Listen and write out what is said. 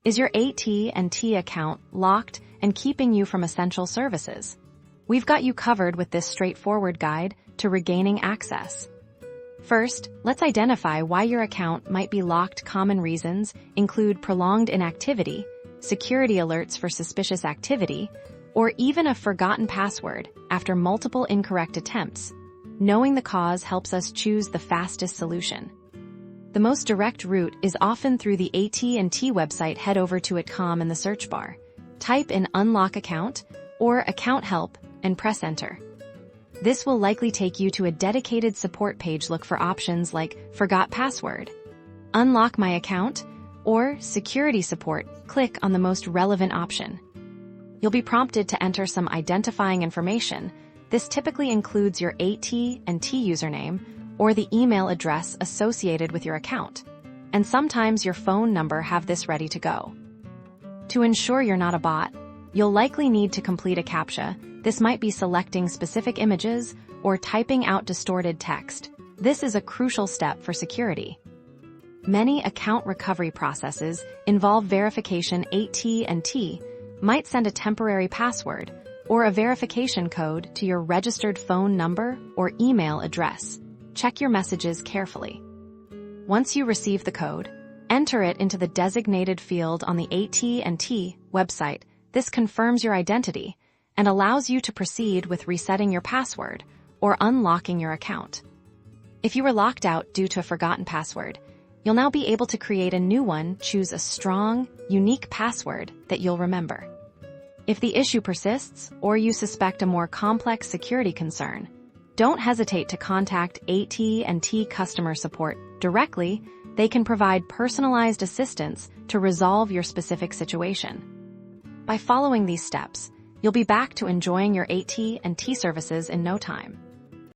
Is your AT&T account locked and keeping you from essential services? We've got you covered with this straightforward guide to regaining access. First, let's identify why your account might be locked. Common reasons include prolonged inactivity, security alerts for suspicious activity, or even a forgotten password after multiple incorrect attempts. Knowing the cause helps us choose the fastest solution. The most direct route is often through the AT&T website. Head over to .com in the search bar. Type in Unlock Account or Account Help and press Enter. This will likely take you to a dedicated support page. Look for options like Forgot Password, Unlock My Account, or Security Support. Click on the most relevant option. You'll be prompted to enter some identifying information. This typically includes your AT&T username or the email address associated with your account, and sometimes your phone number. Have this ready to go. To ensure you're not a bot, you'll likely need to complete a CAPTCHA. This might be selecting specific images or typing out distorted text. This is a crucial step for security. Many account recovery processes involve verification. AT&T might send a temporary password or a verification code to your registered phone number or email address. Check your messages carefully. Once you receive the code, enter it into the designated field on the AT&T website. This confirms your identity and allows you to proceed with resetting your password or unlocking your account. If you were locked out due to a forgotten password, you'll now be able to create a new one. Choose a strong, unique password that you'll remember. If the issue persists or you suspect a more complex security concern, don't hesitate to contact AT&T customer support directly. They can provide personalized assistance to resolve your specific situation. By following these steps, you'll be back to enjoying your AT&T services in no time.